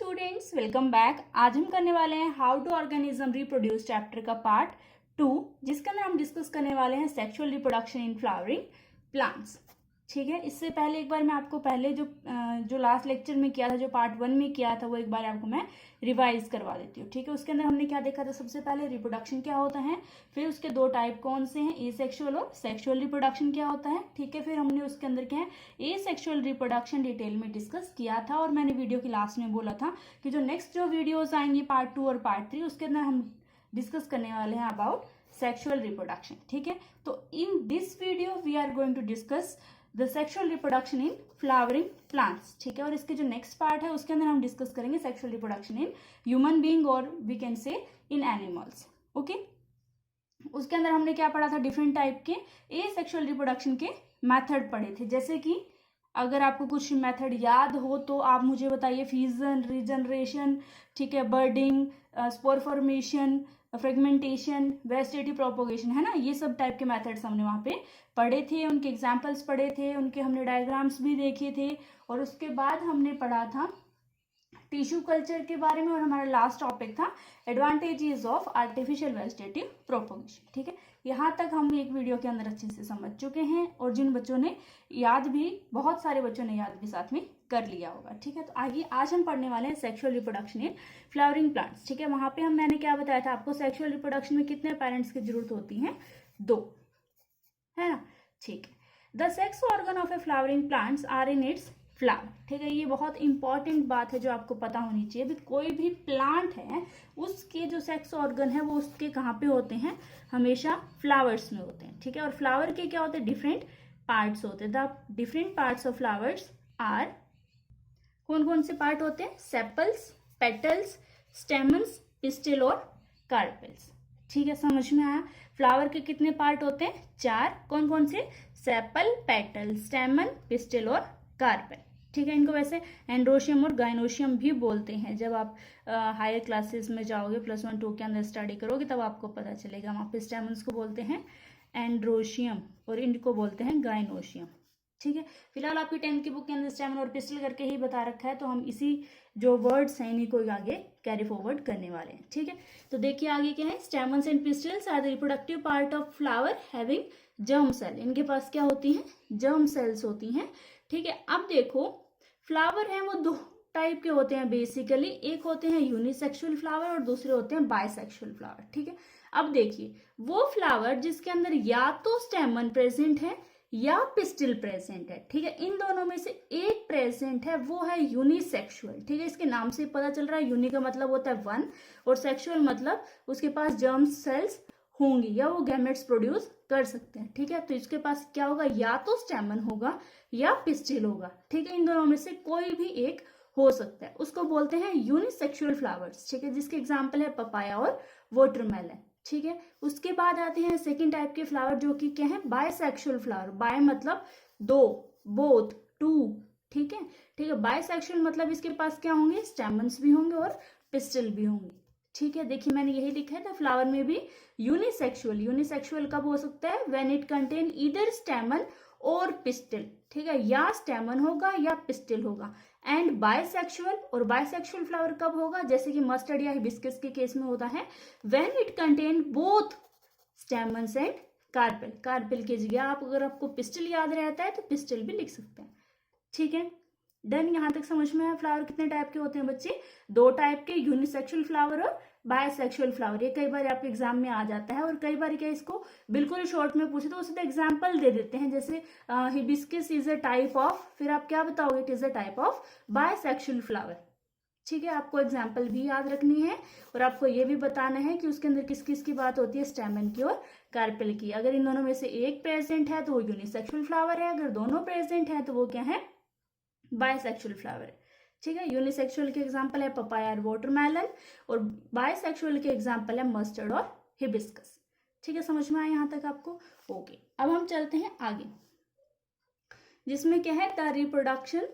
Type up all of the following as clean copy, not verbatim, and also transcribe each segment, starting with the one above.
Students, welcome back. आज हम करने वाले हैं how to organism reproduce chapter का पार्ट 2, जिसके अंदर हम डिस्कस करने वाले हैं sexual reproduction in flowering plants. ठीक है, इससे पहले एक बार मैं आपको पहले जो लास्ट लेक्चर में किया था, जो पार्ट 1 में किया था, वो एक बार आपको मैं रिवाइज करवा देती हूँ। ठीक है, उसके अंदर हमने क्या देखा था? सबसे पहले रिप्रोडक्शन क्या होता है, फिर उसके दो टाइप कौन से हैं, ए सेक्शुअल और सेक्शुअल रिप्रोडक्शन क्या होता है। ठीक है, फिर हमने उसके अंदर क्या है, ए सेक्शुअल रिप्रोडक्शन डिटेल में डिस्कस किया था। और मैंने वीडियो की लास्ट में बोला था कि जो नेक्स्ट जो वीडियोज आएंगी पार्ट 2 और पार्ट 3, उसके अंदर हम डिस्कस करने वाले हैं अबाउट सेक्शुअल रिप्रोडक्शन। ठीक है, तो in this video we are going to discuss the sexual reproduction in flowering plants. ठीक है, और इसके जो नेक्स्ट पार्ट है उसके अंदर हम डिस्कस करेंगे sexual reproduction in human being और we can say in animals. Okay, उसके अंदर हमने क्या पढ़ा था? डिफरेंट टाइप के ए सेक्शुअल रिप्रोडक्शन के मेथड पढ़े थे। जैसे कि अगर आपको कुछ मेथड याद हो तो आप मुझे बताइए। फ्यूजन, रीजनरेशन, ठीक है, budding, spore formation, fragmentation, vegetative propagation, है ना। ये सब टाइप के मेथड्स हमने वहाँ पे पढ़े थे, उनके एग्जाम्पल्स पढ़े थे, उनके हमने डायग्राम्स भी देखे थे। और उसके बाद हमने पढ़ा था टिश्यू कल्चर के बारे में, और हमारा लास्ट टॉपिक था advantages of artificial vegetative propagation. ठीक है, यहाँ तक हम एक वीडियो के अंदर अच्छे से समझ चुके हैं, और जिन बच्चों ने याद भी, बहुत सारे बच्चों ने याद भी साथ में कर लिया होगा। ठीक है, तो आगे आज हम पढ़ने वाले हैं sexual reproduction in flowering plants. ठीक है, वहां पे मैंने क्या बताया था आपको? सेक्सुअल रिप्रोडक्शन में कितने पेरेंट्स की जरूरत होती है? 2, है ना। ठीक है, the sex organ of a flowering plants are in its flower. ठीक है, ये बहुत इंपॉर्टेंट बात है जो आपको पता होनी चाहिए। भी कोई भी प्लांट है उसके जो सेक्स ऑर्गन है वो उसके कहाँ पे होते हैं? हमेशा फ्लावर्स में होते हैं। ठीक है, और फ्लावर के क्या होते हैं? डिफरेंट पार्ट्स होते हैं। The different parts of flowers are, कौन कौन से पार्ट होते हैं? सेपल्स, पेटल्स, स्टेमन्स, पिस्टिल और कार्पेल्स। ठीक है, समझ में आया? फ्लावर के कितने पार्ट होते हैं? 4। कौन कौन से? सेपल, पेटल, स्टेमन, पिस्टिल और कार्पेल। ठीक है, इनको वैसे एंड्रोशियम और गाइनोशियम भी बोलते हैं। जब आप हायर क्लासेस में जाओगे, +1 2 के अंदर स्टडी करोगे, तब आपको पता चलेगा। वहाँ पे स्टेमन्स को बोलते हैं एंड्रोशियम और इनको बोलते हैं गाइनोशियम। ठीक है, फिलहाल आपकी 10th की बुक के अंदर स्टेमन और पिस्टल करके ही बता रखा है, तो हम इसी जो वर्ड्स हैं इन्हीं को आगे कैरी फॉरवर्ड करने वाले हैं। ठीक है, तो देखिए आगे क्या है? Stamens and pistils are the reproductive part of flower having germ cell. इनके पास क्या होती हैं? जर्म सेल्स होती हैं। ठीक है, अब देखो फ्लावर है वो 2 टाइप के होते हैं बेसिकली। एक होते हैं यूनिसेक्सुअल फ्लावर और दूसरे होते हैं बायसेक्सुअल फ्लावर। ठीक है, अब देखिए वो फ्लावर जिसके अंदर या तो स्टेमन प्रेजेंट है या पिस्टिल प्रेजेंट है। ठीक है, इन दोनों में से एक प्रेजेंट है, वो है यूनिसेक्सुअल। ठीक है, इसके नाम से पता चल रहा है, यूनि का मतलब होता है 1 और सेक्सुअल मतलब उसके पास जर्म सेल्स होंगी या वो गैमेट्स प्रोड्यूस कर सकते हैं। ठीक है, तो इसके पास क्या होगा? या तो स्टेमन होगा या पिस्टिल होगा। ठीक है, इन दोनों में से कोई भी एक हो सकता है, उसको बोलते हैं यूनिसेक्सुअल फ्लावर्स। ठीक है, जिसके एग्जाम्पल है पपाया और वाटरमेलन। ठीक है, उसके बाद आते हैं सेकेंड टाइप के फ्लावर जो कि क्या है? Bisexual flower. बाय मतलब 2, बोथ, 2। ठीक है, ठीक है, बायसेक्सुअल मतलब इसके पास क्या होंगे? स्टेमन्स भी होंगे और पिस्टिल भी होंगे। ठीक है, देखिए मैंने यही लिखा है था फ्लावर में भी यूनिसेक्सुअल। यूनिसेक्सुअल कब हो सकता है? व्हेन इट कंटेन ईदर स्टेमन और पिस्टिल। ठीक है, या स्टेमन होगा या पिस्टिल होगा। एंड बायसेक्सुअल, और बायसेक्सुअल फ्लावर कब होगा? जैसे कि मस्टर्ड या हिबिस्कस के केस में होता है when it contain both stamens and carpel. Carpel की जगह आप अगर आपको पिस्टिल याद रहता है तो पिस्टिल भी लिख सकते हैं। ठीक है, डन। यहां तक समझ में आया? फ्लावर कितने टाइप के होते हैं बच्चे? 2 टाइप के, यूनिसेक्सुअल फ्लावर और बायसेक्सुअल फ्लावर। ये कई बार आपके एग्जाम में आ जाता है, और कई बार क्या इसको बिल्कुल शॉर्ट में पूछे तो उससे एग्जाम्पल दे देते हैं। जैसे hibiscus is a type of, फिर आप क्या बताओगे? It is a type of bisexual flower. ठीक है, आपको एग्जाम्पल भी याद रखनी है, और आपको ये भी बताना है कि उसके अंदर किस किस की बात होती है? स्टेमन की और कार्पेल की। अगर इन दोनों में से एक प्रेजेंट है तो वो यूनिसेक्सुअल फ्लावर है, अगर दोनों प्रेजेंट है तो वो क्या है? बायसेक्सुअल फ्लावर है। ठीक है, यूनिसेक्सुअल के एग्जांपल है पपाया और वाटरमेलन, और बायसेक्सुअल के एग्जांपल है मस्टर्ड और हिबिस्कस। ठीक है, समझ में आया यहाँ तक आपको? ओके, अब हम चलते हैं आगे, जिसमें क्या है? The reproduction,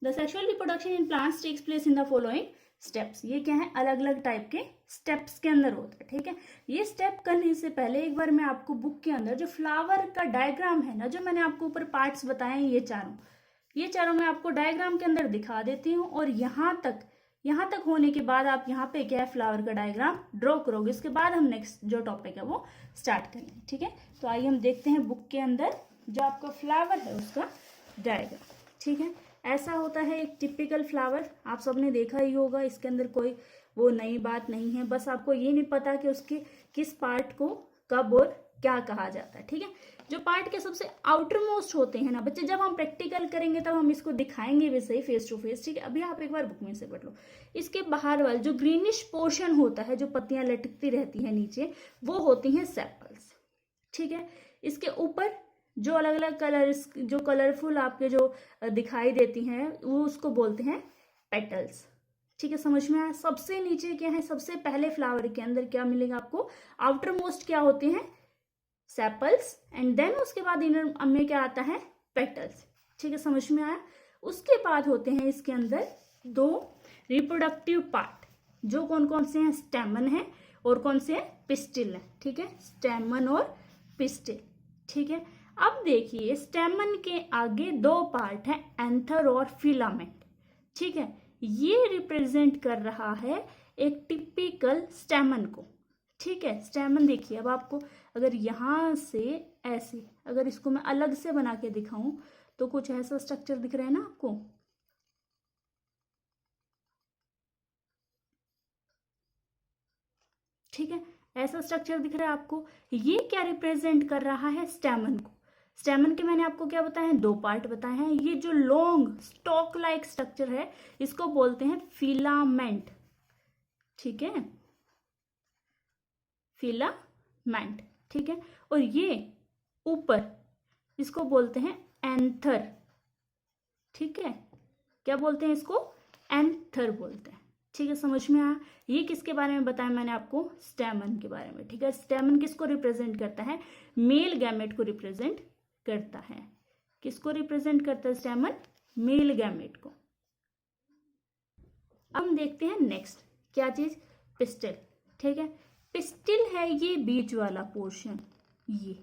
the sexual reproduction in plants takes place in the following steps. ये क्या है? अलग अलग टाइप के स्टेप्स के अंदर होता है। ठीक है, ये स्टेप करने से पहले एक बार मैं आपको बुक के अंदर जो फ्लावर का डायग्राम है ना, जो मैंने आपको ऊपर पार्ट्स बताए हैं, ये चारों मैं आपको डायग्राम के अंदर दिखा देती हूँ। और यहाँ तक यहाँ तक होने के बाद आप यहाँ पे क्या है फ्लावर का डायग्राम ड्रॉ करोगे। इसके बाद हम नेक्स्ट जो टॉपिक है वो स्टार्ट करेंगे। ठीक है, तो आइए हम देखते हैं बुक के अंदर जो आपका फ्लावर है उसका डायग्राम। ठीक है, ऐसा होता है एक टिपिकल फ्लावर, आप सबने देखा ही होगा। इसके अंदर कोई वो नई बात नहीं है, बस आपको ये नहीं पता कि उसके किस पार्ट को कब और क्या कहा जाता है। ठीक है, जो पार्ट के सबसे आउटर मोस्ट होते हैं ना बच्चे, जब हम प्रैक्टिकल करेंगे तब हम इसको दिखाएंगे भी सही फेस टू फेस। ठीक है, अभी आप एक बार बुक में से पढ़ लो। इसके बाहर वाला जो ग्रीनिश पोर्शन होता है, जो पत्तियां लटकती रहती है नीचे, वो होती हैं सेपल्स। ठीक है, इसके ऊपर जो अलग अलग कलर, जो कलरफुल आपके जो दिखाई देती हैं, वो उसको बोलते हैं पेटल्स। ठीक है, समझ में आया। सबसे नीचे क्या है, सबसे पहले फ्लावर के अंदर क्या मिलेगा आपको, आउटर मोस्ट क्या होते हैं, सेपल्स, एंड देन उसके बाद इनर में क्या आता है, पेटल्स। ठीक है, समझ में आया। उसके बाद होते हैं इसके अंदर दो रिप्रोडक्टिव पार्ट, जो कौन कौन से हैं, स्टेमन है और कौन से हैं, पिस्टिल है। ठीक है, स्टेमन और पिस्टिल। ठीक है, अब देखिए स्टेमन के आगे दो पार्ट है, एंथर और फिलामेंट। ठीक है, ये रिप्रेजेंट कर रहा है एक टिपिकल स्टेमन को। ठीक है, स्टेमन देखिए, अब आपको अगर यहां से ऐसे, अगर इसको मैं अलग से बना के दिखाऊं तो कुछ ऐसा स्ट्रक्चर दिख रहा है ना आपको। ठीक है, ऐसा स्ट्रक्चर दिख रहा है आपको। ये क्या रिप्रेजेंट कर रहा है, स्टेमन को। स्टेमन के मैंने आपको क्या बताया है, दो पार्ट बताए हैं। ये जो लॉन्ग स्टॉक लाइक स्ट्रक्चर है, इसको बोलते हैं फिलामेंट। ठीक है, फिलामेंट। ठीक है, और ये ऊपर इसको बोलते हैं एंथर। ठीक है, क्या बोलते हैं इसको, एंथर बोलते हैं। ठीक है, समझ में आया। ये किसके बारे में बताया मैंने आपको, स्टेमन के बारे में। ठीक है, स्टेमन किसको रिप्रेजेंट करता है, मेल गैमेट को रिप्रेजेंट करता है। किसको रिप्रेजेंट करता है स्टेमन, मेल गैमेट को। अब हम देखते हैं नेक्स्ट क्या चीज, पिस्टिल। ठीक है, पिस्टिल है ये बीच वाला पोर्शन, ये।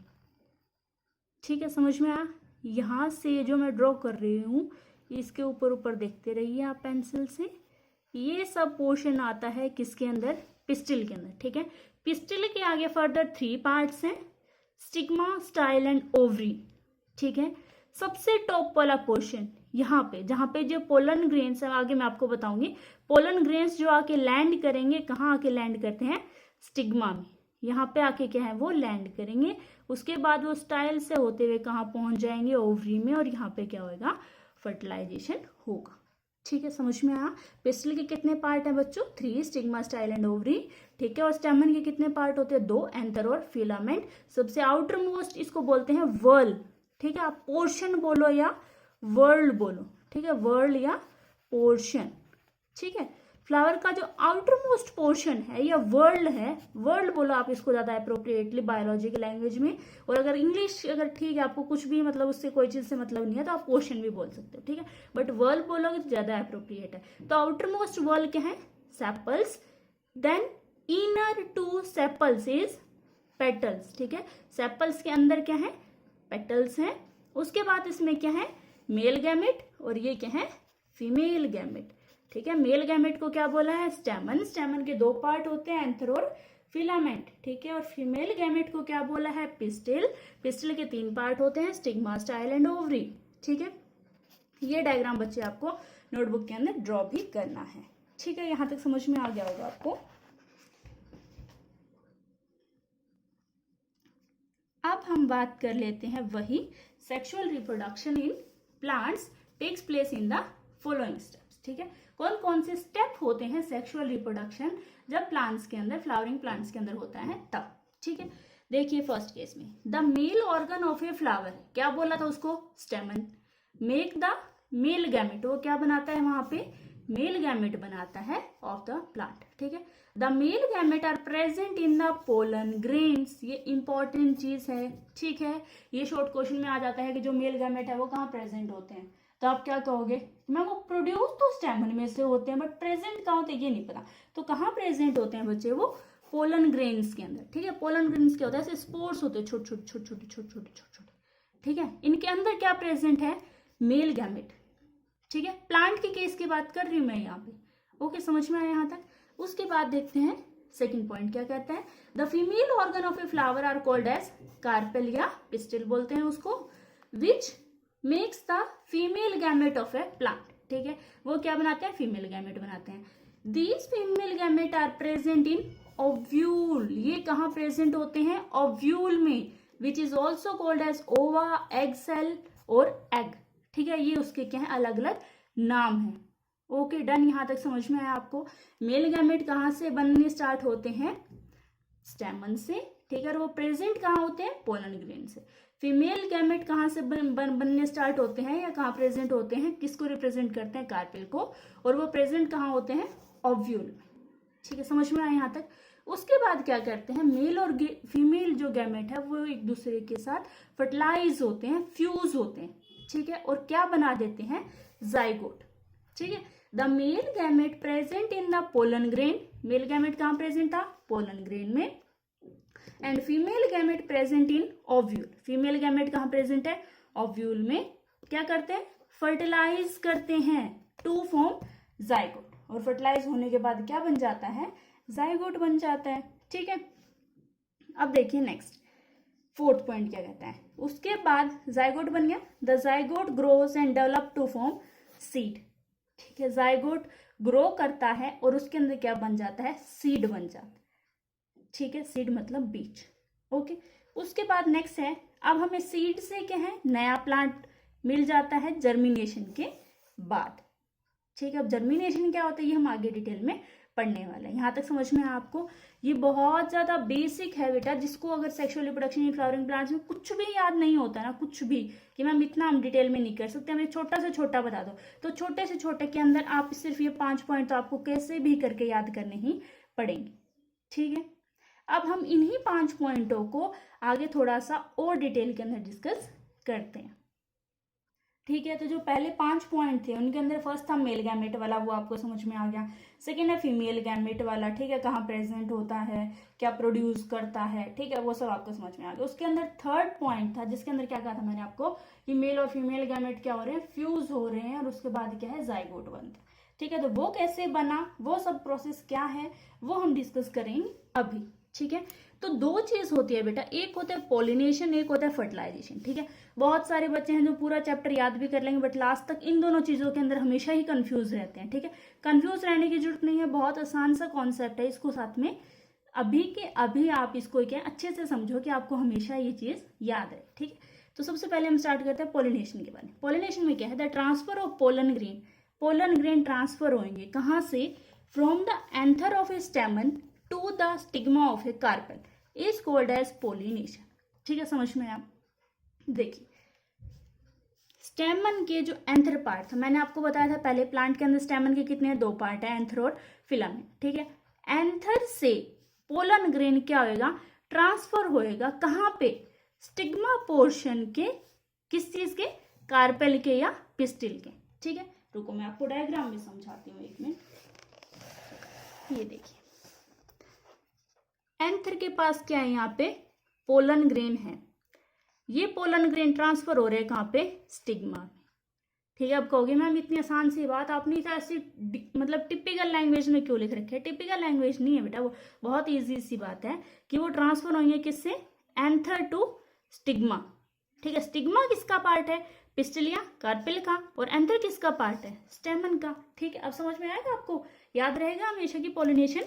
ठीक है, समझ में आया। यहां से जो मैं ड्रॉ कर रही हूं, इसके ऊपर ऊपर देखते रहिए आप पेंसिल से। ये सब पोर्शन आता है किसके अंदर, पिस्टिल के अंदर। ठीक है, पिस्टिल के आगे फर्दर 3 पार्ट्स हैं, स्टिग्मा, स्टाइल एंड ओवरी। ठीक है, सबसे टॉप वाला पोर्शन यहाँ पे, जहां पे जो पोलन ग्रेन्स है, आगे मैं आपको बताऊंगी। पोलन ग्रेन्स जो आके लैंड करेंगे, कहाँ आके लैंड करते हैं, स्टिग्मा में। यहाँ पे आके क्या है, वो लैंड करेंगे। उसके बाद वो स्टाइल से होते हुए कहाँ पहुंच जाएंगे, ओवरी में, और यहाँ पे क्या होगा, फर्टिलाइजेशन होगा। ठीक है, समझ में आया। पिस्टिल के कितने पार्ट हैं बच्चों, 3, स्टिग्मा, स्टाइल एंड ओवरी। ठीक है, और स्टेमन के कितने पार्ट होते हैं, 2, एंथर और फिलामेंट। सबसे आउटर मोस्ट इसको बोलते हैं वर्ल। ठीक है, आप पोर्शन बोलो या वर्ल्ड बोलो। ठीक है, वर्ल्ड या पोर्शन। ठीक है, फ्लावर का जो आउटर मोस्ट पोर्शन है या वर्ल्ड है, वर्ल्ड बोलो आप इसको ज्यादा अप्रोप्रिएटली बायोलॉजी की लैंग्वेज में। और अगर इंग्लिश अगर ठीक है, आपको कुछ भी मतलब उससे कोई चीज से मतलब नहीं है, तो आप पोर्शन भी बोल सकते हो। ठीक है, बट वर्ल्ड बोलोगे तो ज्यादा अप्रोप्रिएट है। तो आउटर मोस्ट वर्ल्ड क्या है, sepals. Then inner to sepals is petals. ठीक है, सेपल्स के अंदर क्या है, पेटल्स हैं। उसके बाद इसमें क्या है, मेल गैमेट, और ये क्या है, फीमेल गैमेट। ठीक है, मेल गैमेट को क्या बोला है, स्टेमन। स्टेमन के 2 पार्ट होते हैं, एंथर और फिलामेंट। ठीक है, और फीमेल गैमेट को क्या बोला है, पिस्टिल। पिस्टिल के 3 पार्ट होते हैं, स्टिग्मा, स्टाइल एंड ओवरी। ठीक है, ये डायग्राम बच्चे आपको नोटबुक के अंदर ड्रॉ भी करना है। ठीक है, यहां तक समझ में आ गया होगा आपको। अब हम बात कर लेते हैं वही, sexual reproduction in plants takes place in the following steps. ठीक है, कौन कौन से स्टेप होते हैं सेक्सुअल रिप्रोडक्शन जब प्लांट्स के अंदर, फ्लावरिंग प्लांट्स के अंदर होता है तब। ठीक है, देखिए फर्स्ट केस में the male organ of a flower, क्या बोला था उसको, stamen. Make the male gamete, वो क्या बनाता है वहां पे, मेल गैमेट बनाता है ऑफ द प्लांट। ठीक है, the male gamete are present in the pollen grains, ये इंपॉर्टेंट चीज है। ठीक है, ये शॉर्ट क्वेश्चन में आ जाता है कि जो मेल गैमेट है वो कहाँ प्रेजेंट होते हैं, तो आप क्या कहोगे, मैं वो प्रोड्यूस तो स्टेमन में से होते हैं, बट प्रेजेंट कहाँ होते हैं ये नहीं पता। तो कहाँ प्रेजेंट होते हैं बच्चे, वो पोलन ग्रेन्स के अंदर। ठीक है, पोलन ग्रेन्स क्या होता है, ऐसे स्पोर्स होते हैं, छोटे छोटे छोटे छोटे छोटे छोटे छोटे छोटे। ठीक है, इनके अंदर क्या प्रेजेंट है, मेल गैमेट। ठीक है, प्लांट की केस की बात कर रही हूं मैं यहाँ पे, ओके, समझ में आया यहाँ तक। उसके बाद देखते हैं सेकंड पॉइंट क्या कहता है। The female organ of a flower are called as carpel या पिस्टिल बोलते हैं उसको, which makes the female gamete of a plant. ठीक है, वो क्या बनाते हैं, फीमेल गैमेट बनाते हैं। These female gamete are present in ovule, ये कहाँ प्रेजेंट होते हैं, ओव्यूल में, which is also called as ova, egg cell और एग। ठीक है, ये उसके क्या है, अलग अलग नाम है। ओके डन, यहां तक समझ में आया आपको। मेल गैमेट कहाँ से बनने स्टार्ट होते हैं, स्टेमन से। ठीक है, और वो प्रेजेंट कहाँ होते हैं, पोलन ग्रेन से। फीमेल गैमेट कहाँ से बनने स्टार्ट होते हैं या कहाँ प्रेजेंट होते हैं, किसको रिप्रेजेंट करते हैं, कार्पेल को, और वो प्रेजेंट कहाँ होते हैं, ओव्यूल में। ठीक है, समझ में आया यहाँ तक। उसके बाद क्या करते हैं, मेल और फीमेल जो गैमेट है वो एक दूसरे के साथ फर्टिलाइज होते हैं, फ्यूज होते हैं। ठीक है, और क्या बना देते हैं, जाइगोट। ठीक है, the male gamete present in the pollen grain, male gamete कहाँ प्रेजेंट था, पोलन ग्रेन में, and female gamete present in ovule, female gamete कहाँ प्रेजेंट है, ओव्यूल में। क्या करते हैं, फर्टिलाइज करते हैं टू फॉर्म जाइगोट, और फर्टिलाइज होने के बाद क्या बन जाता है, जाइगोट बन जाता है। ठीक है, अब देखिए नेक्स्ट फोर्थ पॉइंट क्या कहता है। उसके बाद जाइगोट बन गया, the zygote grows and develop to form seed. ठीक है, जाइगोट ग्रो करता है और उसके अंदर क्या बन जाता है, सीड बन जाता है। ठीक है, सीड मतलब बीज। ओके, उसके बाद नेक्स्ट है, अब हमें सीड से क्या है, नया प्लांट मिल जाता है जर्मिनेशन के बाद। ठीक है, अब जर्मिनेशन क्या होता है ये हम आगे डिटेल में पढ़ने वाले हैं। यहाँ तक समझ में है आपको। ये बहुत ज्यादा बेसिक है बेटा, जिसको अगर sexual reproduction in flowering plants में कुछ भी याद नहीं होता ना, कुछ भी, कि मैम इतना हम डिटेल में नहीं कर सकते, हमें छोटा से छोटा बता दो, तो छोटे से छोटे के अंदर आप सिर्फ ये 5 पॉइंट तो आपको कैसे भी करके याद करने ही पड़ेंगे। ठीक है, अब हम इन्हीं 5 पॉइंटों को आगे थोड़ा सा और डिटेल के अंदर डिस्कस करते हैं। ठीक है, तो जो पहले 5 पॉइंट थे उनके अंदर फर्स्ट था मेल गैमेट वाला, वो आपको समझ में आ गया। सेकेंड है फीमेल गैमेट वाला, ठीक है, कहाँ प्रेजेंट होता है, क्या प्रोड्यूस करता है, ठीक है, वो सब आपको समझ में आ गया। उसके अंदर थर्ड पॉइंट था जिसके अंदर क्या कहा था मैंने आपको, कि मेल और फीमेल गैमेट क्या हो रहे हैं, फ्यूज हो रहे हैं, और उसके बाद क्या है, जाइगोट बनता है। ठीक है, तो वो कैसे बना, वो सब प्रोसेस क्या है, वो हम डिस्कस करेंगे अभी। ठीक है, तो 2 चीज होती है बेटा, एक होता है पोलिनेशन, एक होता है फर्टिलाइजेशन। ठीक है, बहुत सारे बच्चे हैं जो पूरा चैप्टर याद भी कर लेंगे, बट लास्ट तक इन दोनों चीजों के अंदर हमेशा ही कंफ्यूज रहते हैं। ठीक है, कंफ्यूज रहने की जरूरत नहीं है, बहुत आसान सा कॉन्सेप्ट है, इसको साथ में अभी के अभी आप इसको क्या अच्छे से समझो कि आपको हमेशा ये चीज याद है। ठीक है, तो सबसे पहले हम स्टार्ट करते हैं पोलिनेशन के बारे में। पोलिनेशन में क्या है, the transfer of pollen grain, pollen grain transfer होंगे कहाँ से, from the anther of a stamen to the stigma of a carpel is called as pollination. ठीक है, समझ में आप देखिए, स्टेमन के जो एंथर पार्ट था, मैंने आपको बताया था पहले प्लांट के अंदर स्टेमन के कितने 2 पार्ट है, एंथर और फिलामेंट। ठीक है, एंथर से पोलन ग्रेन क्या होएगा, ट्रांसफर होएगा कहाँ पे, स्टिग्मा पोर्शन के, किस चीज के, कार्पेल के या पिस्टिल के। ठीक है, रुको मैं आपको डायग्राम में समझाती हूँ, 1 मिनट। ये देखिए, एंथर के पास क्या है, यहाँ पे पोलन ग्रेन है, ये पोलन ग्रेन ट्रांसफर हो रहे हैं कहाँ पे, स्टिग्मा में। ठीक है, अब कहोगे मैम इतनी आसान सी बात आपने ऐसी मतलब टिपिकल लैंग्वेज में क्यों लिख रखे है, टिपिकल लैंग्वेज नहीं है बेटा, वो बहुत इजी सी बात है कि वो ट्रांसफर होंगे किससे, एंथर टू स्टिग्मा। ठीक है, स्टिग्मा किसका पार्ट है, पिस्टिल या कार्पेल का, और एंथर किसका पार्ट है, स्टेमन का। ठीक है, अब समझ में आएगा आपको, याद रहेगा हमेशा कि पोलिनेशन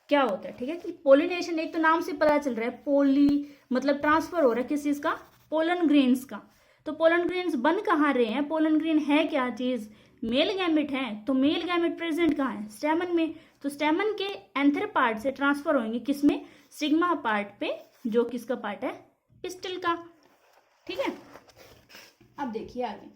क्या होता है। ठीक है, कि पोलिनेशन एक तो नाम से पता चल रहा है, पोली मतलब ट्रांसफर हो रहा है किस चीज का, पोलन ग्रेन्स का। तो पोलन ग्रेन्स बन कहाँ रहे हैं, पोलन ग्रेन है क्या चीज, मेल गैमेट है, तो मेल गैमेट प्रेजेंट कहाँ है, स्टेमन में। तो स्टेमन के एंथर पार्ट से ट्रांसफर होंगे किसमें, स्टिग्मा पार्ट पे, जो किसका पार्ट है, पिस्टिल का। ठीक है, अब देखिए आगे,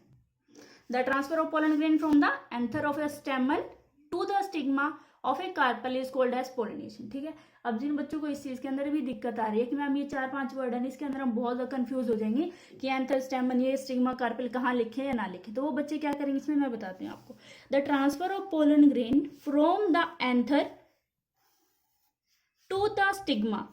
the transfer of pollen grain from the anther of a stamen to the stigma of a carpel is called as pollination. ठीक है, अब जिन बच्चों को इस चीज के अंदर भी दिक्कत आ रही है कि मैम ये 4-5 वर्ड है, इसके अंदर हम बहुत ज्यादा कंफ्यूज हो जाएंगे कि एंथर, स्टेमन, ये स्टिग्मा, कार्पेल कहाँ लिखे या ना लिखे, तो वो बच्चे क्या करेंगे इसमें मैं बताती हूँ आपको। The transfer of pollen grain from the anther to the stigma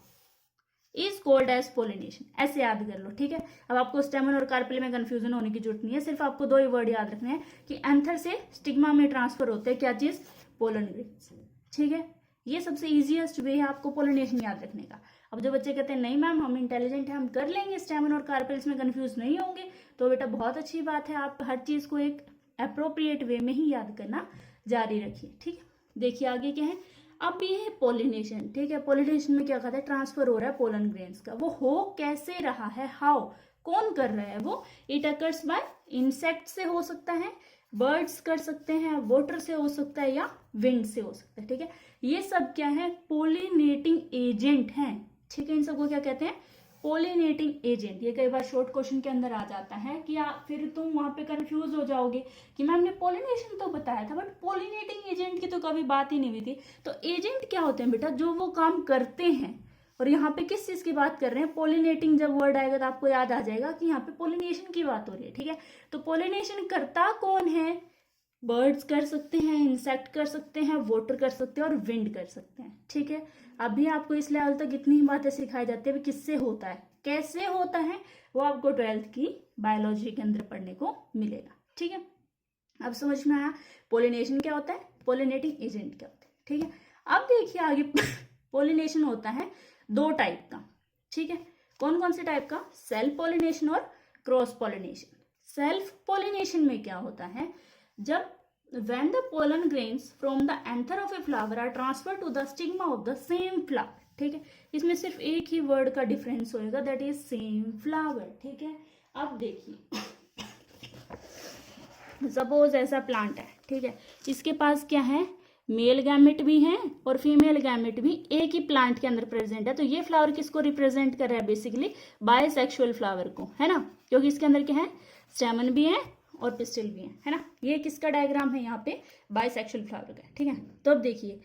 is called as pollination, ऐसे याद कर लो। ठीक है, अब आपको स्टेमन और कार्पेल में कंफ्यूजन होने की जरूरत नहीं है, सिर्फ आपको 2 ही वर्ड याद रखने हैं कि एंथर से स्टिग्मा में ट्रांसफर होते हैं क्या चीज, पोलन ग्रेन्स। ठीक है, ये सबसे इजीएस्ट वे है आपको पोलिनेशन याद रखने का। अब जो बच्चे कहते हैं नहीं मैम हम इंटेलिजेंट हैं, हम कर लेंगे, स्टेमन और कार्पेल्स में कंफ्यूज नहीं होंगे, तो बेटा बहुत अच्छी बात है, आप हर चीज को एक अप्रोप्रिएट वे में ही याद करना जारी रखिए। ठीक है, देखिए आगे क्या है। अब ये है पोलिनेशन। ठीक है, पोलिनेशन में क्या कहता है, ट्रांसफर हो रहा है पोलन ग्रेन्स का। वो हो कैसे रहा है, हाउ, कौन कर रहा है वो, इट अकर्स बाय इंसेक्ट से हो सकता है, बर्ड्स कर सकते हैं, वाटर से हो सकता है, या विंड से हो सकता है। ठीक है, ये सब क्या है, पोलिनेटिंग एजेंट हैं। ठीक है, इन सबको क्या कहते हैं, पोलिनेटिंग एजेंट। ये कई बार शॉर्ट क्वेश्चन के अंदर आ जाता है कि फिर तुम वहां पे कंफ्यूज हो जाओगे कि मैम ने पोलिनेशन तो बताया था बट पोलिनेटिंग एजेंट की तो कभी बात ही नहीं हुई थी। तो एजेंट क्या होते हैं बेटा, जो वो काम करते हैं। और यहाँ पे किस चीज की बात कर रहे हैं, पोलिनेटिंग जब वर्ड आएगा तो आपको याद आ जाएगा कि यहाँ पे पोलिनेशन की बात हो रही है। ठीक है, तो पोलिनेशन करता कौन है, बर्ड्स कर सकते हैं, इंसेक्ट कर सकते हैं, वाटर कर सकते हैं और विंड कर सकते हैं। ठीक है, अभी आपको इस लेवल तक इतनी ही बातें सिखाई जाती है, किससे होता है, कैसे होता है, वो आपको 12th की बायोलॉजी के अंदर पढ़ने को मिलेगा। ठीक है, अब समझ में आया पोलिनेशन क्या होता है, पोलिनेटिंग एजेंट क्या होता है। ठीक है, अब देखिए आगे पोलिनेशन होता है 2 टाइप का। ठीक है, कौन कौन से टाइप का, सेल्फ पोलिनेशन और क्रॉस पोलिनेशन। सेल्फ पोलिनेशन में क्या होता है, जब when the pollen grains from the anther of a flower are transferred to the stigma of the same flower। ठीक है, इसमें सिर्फ एक ही वर्ड का डिफरेंस होएगा, दैट इज सेम फ्लावर। ठीक है, अब देखिए सपोज ऐसा प्लांट है। ठीक है, इसके पास क्या है, मेल गैमेट भी है और फीमेल गैमेट भी एक ही प्लांट के अंदर प्रेजेंट है। तो ये फ्लावर किसको रिप्रेजेंट कर रहा है, बेसिकली बायसेक्सुअल फ्लावर को, है ना, क्योंकि इसके अंदर क्या है, स्टेमन भी है और पिस्टिल भी है ना। ये किसका डायग्राम है, यहाँ पे बायसेक्सुअल फ्लावर का। ठीक है, तो अब देखिए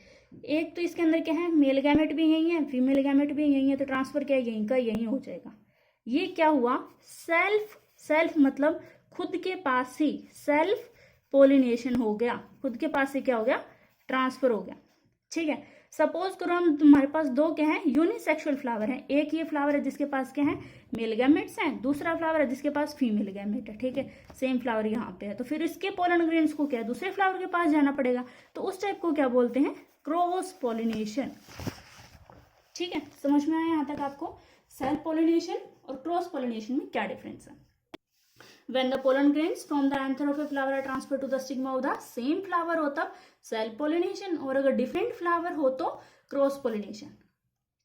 एक तो इसके अंदर क्या है, मेल गैमेट भी यही है, फीमेल गैमेट भी यही है, तो ट्रांसफर क्या है, यहीं का यहीं हो जाएगा। ये क्या हुआ, सेल्फ मतलब खुद के पास ही सेल्फ पोलिनेशन हो गया, खुद के पास से क्या हो गया, ट्रांसफर हो गया। ठीक है, सपोज करो हम तुम्हारे पास 2 क्या है, यूनिसेक्सुअल फ्लावर है। एक ये फ्लावर है जिसके पास क्या है, मेल गैमेट्स हैं, दूसरा फ्लावर है जिसके पास फीमेल गैमेट है। ठीक है, सेम फ्लावर यहाँ पे है, तो फिर इसके पोलन ग्रेन्स को क्या है, दूसरे फ्लावर के पास जाना पड़ेगा, तो उस टाइप को क्या बोलते हैं, क्रॉस पोलिनेशन। ठीक है, समझ में आया यहाँ तक आपको सेल्फ पोलिनेशन और क्रॉस पोलिनेशन में क्या डिफरेंस है। When the pollen grains from the anther of a flower are transferred to the stigma of the same flower हो तब सेल्फ पोलिनेशन, और अगर डिफरेंट फ्लावर हो तो क्रॉस पोलिनेशन।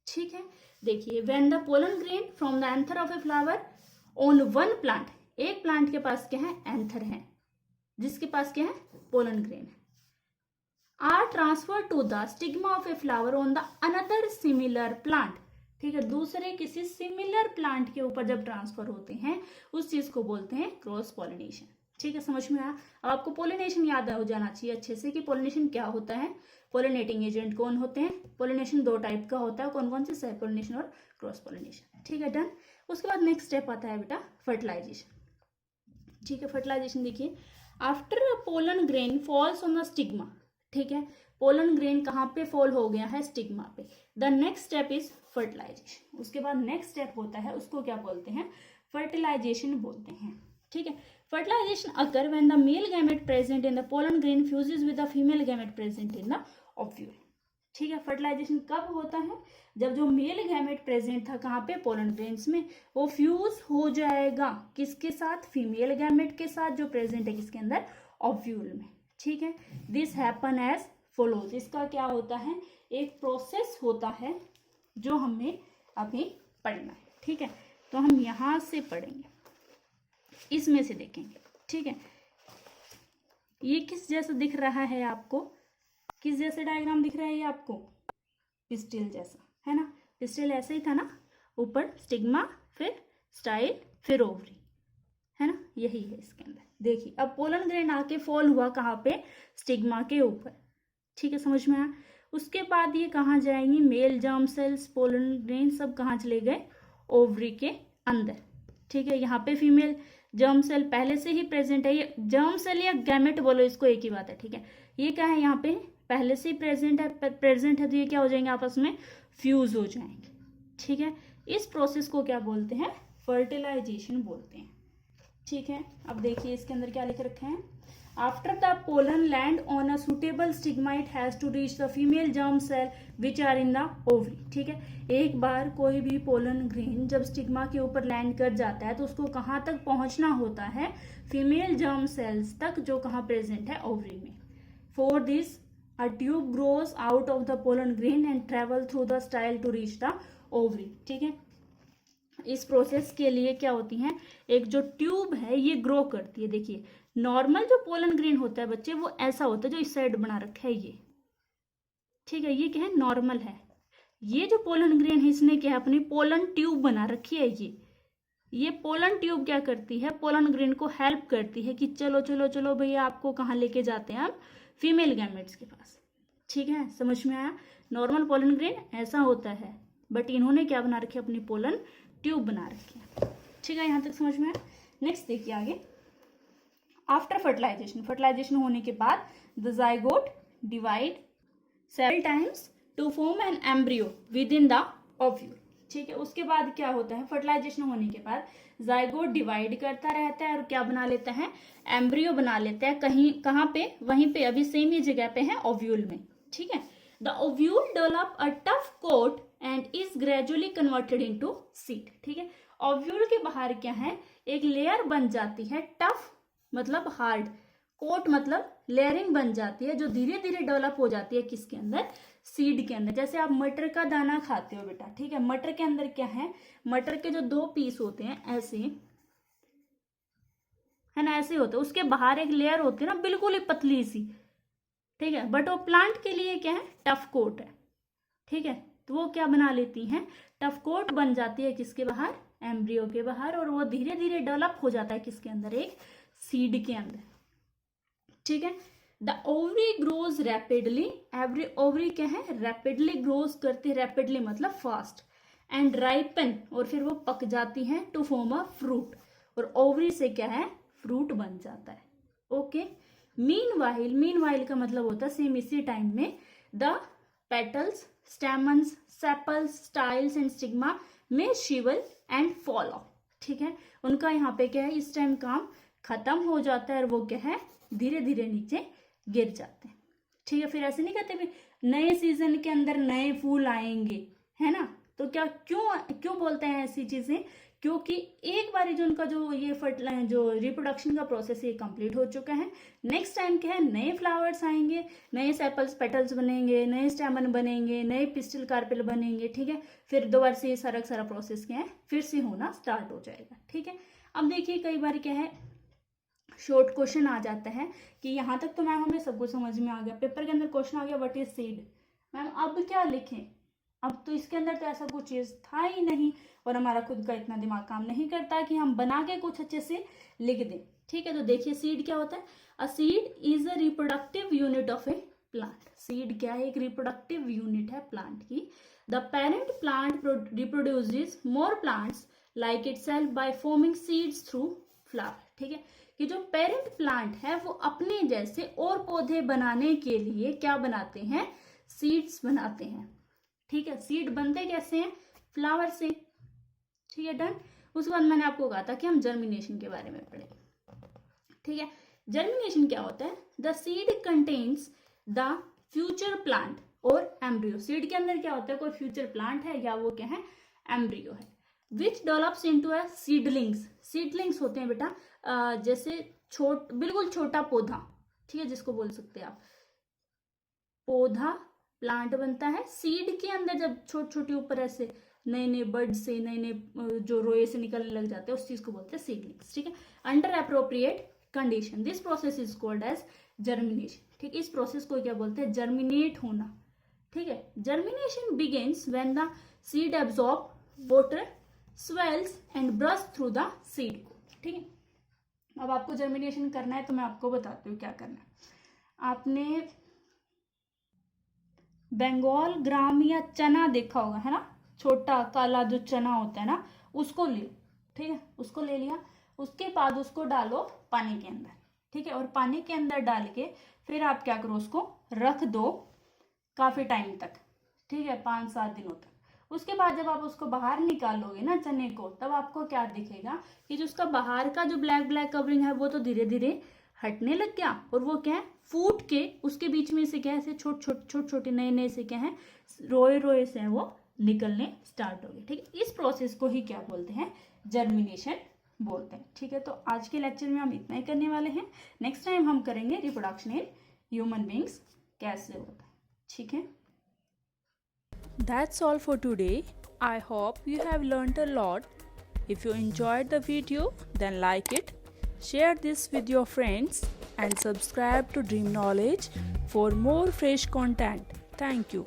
ठीक है, देखिए when the pollen grain from the anther of a flower on one plant, एक प्लांट के पास क्या है, एंथर है जिसके पास क्या है, पोलन ग्रेन है, are transferred to the stigma of a flower on the another similar plant। ठीक है, दूसरे किसी सिमिलर प्लांट के ऊपर जब ट्रांसफर होते हैं उस चीज को बोलते हैं क्रॉस पोलिनेशन। ठीक है, समझ में आया। अब आपको पोलिनेशन याद हो जाना चाहिए अच्छे से कि पोलिनेशन क्या होता है, पोलिनेटिंग एजेंट कौन होते हैं। पोलिनेशन 2 टाइप का होता है, कौन कौन से, सेल्फ पोलिनेशन और क्रॉस पोलिनेशन। ठीक है, डन। उसके बाद नेक्स्ट स्टेप आता है बेटा फर्टिलाइजेशन। ठीक है, फर्टिलाइजेशन देखिए, after a pollen grain falls on the stigma. ठीक है, पोलन ग्रेन कहाँ पे फॉल हो गया है, स्टिग्मा पे। The next step is fertilization. उसके बाद नेक्स्ट स्टेप होता है, उसको क्या बोलते हैं, फर्टिलाइजेशन बोलते हैं। ठीक है, फर्टिलाइजेशन अगर when the male gamete present in the pollen grain fuses with the female gamete present in the ovule. ठीक है, फर्टिलाइजेशन कब होता है, जब जो मेल गैमेट प्रेजेंट था कहाँ पे, पोलन ग्रेन्स में, वो फ्यूज हो जाएगा किसके साथ, फीमेल गैमेट के साथ जो प्रेजेंट है किसके अंदर, ओव्यूल में। ठीक है, दिस हैपन एज फॉलोज। इसका क्या होता है, एक प्रोसेस होता है जो हमें अभी पढ़ना है। ठीक है, तो हम यहां से पढ़ेंगे, इसमें से देखेंगे। ठीक है, ये किस जैसा दिख रहा है आपको, किस जैसे डायग्राम दिख रहा है ये आपको, पिस्टिल जैसा, है ना। पिस्टिल ऐसे ही था ना, ऊपर स्टिग्मा, फिर स्टाइल, फिर ओवरी, है ना, यही है इसके अंदर। देखिए अब पोलन ग्रेन आके फॉल हुआ कहाँ पे, स्टिग्मा के ऊपर। ठीक है, समझ में आया। उसके बाद ये कहाँ जाएंगी, male germ cells, pollen grain सब कहाँ चले गए, ओवरी के अंदर। ठीक है, यहाँ पे फीमेल जर्म सेल पहले से ही प्रेजेंट है, ये जर्म सेल या गैमेट बोलो इसको, एक ही बात है। ठीक है, ये क्या है, यहाँ पे पहले से ही प्रेजेंट है, तो ये क्या हो जाएंगे, आपस में फ्यूज हो जाएंगे। ठीक है, इस प्रोसेस को क्या बोलते हैं, फर्टिलाइजेशन बोलते हैं। ठीक है, अब देखिए इसके अंदर क्या लिख रखे हैं, after the pollen land on a suitable stigma it has to reach the female germ cell which are in the ovary. ठीक है, एक बार कोई भी पोलन ग्रेन जब स्टिग्मा के ऊपर लैंड कर जाता है तो उसको कहाँ तक पहुंचना होता है, फीमेल जर्म सेल्स तक, जो कहाँ प्रेजेंट है, ओवरी में। For this a tube grows out of the pollen grain and travel through the style to reach the ovary। ठीक है, इस प्रोसेस के लिए क्या होती है, एक जो ट्यूब है ये ग्रो करती है। देखिए नॉर्मल जो पोलन ग्रेन होता है बच्चे वो ऐसा होता है जो इस साइड बना रखा है ये। ठीक है, ये क्या है, नॉर्मल है। ये जो पोलन ग्रेन है इसने क्या है, अपनी पोलन ट्यूब बना रखी है। ये पोलन ट्यूब क्या करती है, पोलन ग्रेन को हेल्प करती है कि चलो चलो चलो भैया आपको कहाँ लेके जाते हैं हम, फीमेल गैमेट्स के पास। ठीक है, समझ में आया। नॉर्मल पोलन ग्रेन ऐसा होता है, बट इन्होंने क्या बना रखी है, अपनी पोलन ट्यूब बना रखी है। ठीक है, यहाँ तक समझ में आया। नेक्स्ट देखिए आगे, आफ्टर फर्टिलाइजेशन, फर्टिलाइजेशन होने के बाद the zygote divide several times to form an embryo within the ovule. ठीक है, उसके बाद क्या होता है, फर्टिलाइजेशन होने के बाद जाइगोट डिवाइड करता रहता है और क्या बना लेता है, एम्ब्रियो बना लेता है। कहीं कहाँ पे, वहीं पे, अभी सेम ही जगह पे है, ओव्यूल में। ठीक है, the ovule develop a tough coat and is gradually converted into seed. ठीक है, ओव्यूल के बाहर क्या है, एक लेयर बन जाती है, टफ मतलब हार्ड, कोट मतलब लेयरिंग बन जाती है, जो धीरे धीरे डेवलप हो जाती है किसके अंदर, सीड के अंदर। जैसे आप मटर का दाना खाते हो बेटा, ठीक है, मटर के अंदर क्या है, मटर के जो 2 पीस होते हैं ऐसे है ना, ऐसे होते हैं, उसके बाहर एक लेयर होती है ना बिल्कुल ही पतली सी। ठीक है, बट वो प्लांट के लिए क्या है, टफ कोट है। ठीक है, तो वो क्या बना लेती हैं, टफ कोट बन जाती है किसके बाहर, एम्ब्रियो के बाहर, और वो धीरे धीरे डेवलप हो जाता है किसके अंदर, एक सीड के अंदर। ठीक है, the ovary grows rapidly, every ovary क्या है, रैपिडली ग्रोज करती, रैपिडली मतलब फास्ट, एंड राइपन, और फिर वो पक जाती है, टू फॉर्म अ फ्रूट, और ओवरी से क्या है, फ्रूट बन जाता है। ओके, मीनवाइल, मीनवाइल का मतलब होता है सेम इसी टाइम में, the petals, stamens, sepals, styles and stigma में शिवल एंड फॉल ऑफ। ठीक है, उनका यहाँ पे क्या है, इस टाइम काम खत्म हो जाता है और वो क्या है, धीरे धीरे नीचे गिर जाते हैं। ठीक है, फिर ऐसे नहीं कहते भी नए सीजन के अंदर नए फूल आएंगे, है ना, तो क्या क्यों बोलते हैं ऐसी चीजें, क्योंकि एक बार जो उनका जो ये जो रिप्रोडक्शन का प्रोसेस ये कंप्लीट हो चुका है, नेक्स्ट टाइम क्या है, नए फ्लावर्स आएंगे, नए सेपल्स पेटल्स बनेंगे, नए स्टेमन बनेंगे, नए पिस्टल कार्पेल बनेंगे। ठीक है, फिर दोबारा से ये सारा प्रोसेस क्या है, फिर से होना स्टार्ट हो जाएगा। ठीक है, अब देखिए कई बार क्या है, शॉर्ट क्वेश्चन आ जाता है कि यहाँ तक तो मैम हमें सब कुछ समझ में आ गया, पेपर के अंदर क्वेश्चन आ गया व्हाट इज सीड, मैम अब क्या लिखें, अब तो इसके अंदर तो ऐसा कुछ चीज था ही नहीं, और हमारा खुद का इतना दिमाग काम नहीं करता कि हम बना के कुछ अच्छे से लिख दें। ठीक है, तो देखिए सीड क्या होता है, a seed is a reproductive unit of a plant. Seed क्या है, एक रिप्रोडक्टिव यूनिट है प्लांट की। The parent plant reproduces more plants like itself by forming seeds through flower. ठीक है, कि जो पेरेंट प्लांट है वो अपने जैसे और पौधे बनाने के लिए क्या बनाते हैं, सीड्स बनाते हैं। ठीक है, सीड बनते कैसे हैं, फ्लावर से। ठीक है, डन। उसके बाद मैंने आपको कहा था कि हम जर्मिनेशन के बारे में पढ़ें। ठीक है, जर्मिनेशन क्या होता है, the seed contains the future plant और एम्ब्रियो। सीड के अंदर क्या होता है, कोई फ्यूचर प्लांट है या वो क्या है, एम्ब्रियो है, which develops into a seedlings. Seedlings होते हैं बेटा जैसे बिल्कुल छोटा पौधा। ठीक है, जिसको बोल सकते हैं आप पौधा, प्लांट बनता है। सीड के अंदर जब छोटी छोटी ऊपर ऐसे नए नए बर्ड से नए नए जो रोए से निकलने लग जाते हैं उस चीज को बोलते हैं सीडलिंग्स। ठीक है, under appropriate condition this process is called as germination. ठीक, इस प्रोसेस को क्या बोलते हैं, जर्मिनेट होना। ठीक है, germination begins when the seed absorb water, swells and burst through the seed को। ठीक है, अब आपको जर्मिनेशन करना है तो मैं आपको बताती हूँ क्या करना है। आपने बंगाल ग्राम या चना देखा होगा, है ना, छोटा काला जो चना होता है ना, उसको ले। ठीक है, उसको ले लिया, उसके बाद उसको डालो पानी के अंदर। ठीक है, और पानी के अंदर डाल के फिर आप क्या करो, उसको रख दो काफी टाइम तक। ठीक है, 5-7 दिनों तक। उसके बाद जब आप उसको बाहर निकालोगे ना चने को, तब आपको क्या दिखेगा कि जो उसका बाहर का जो ब्लैक ब्लैक कवरिंग है वो तो धीरे धीरे हटने लग गया और वो क्या है, फूट के उसके बीच में से क्या है, ऐसे छोटे छोटे नए से क्या है, रोए से वो निकलने स्टार्ट हो गए। ठीक है, इस प्रोसेस को ही क्या बोलते हैं, जर्मिनेशन बोलते हैं। ठीक है, तो आज के लेक्चर में हम इतना ही करने वाले हैं। नेक्स्ट टाइम हम करेंगे रिप्रोडक्शन इन ह्यूमन बींग्स कैसे होता है। ठीक है, That's all for today. I hope you have learned a lot. If you enjoyed the video, then like it, share this with your friends, and subscribe to Dream Knowledge for more fresh content. Thank you.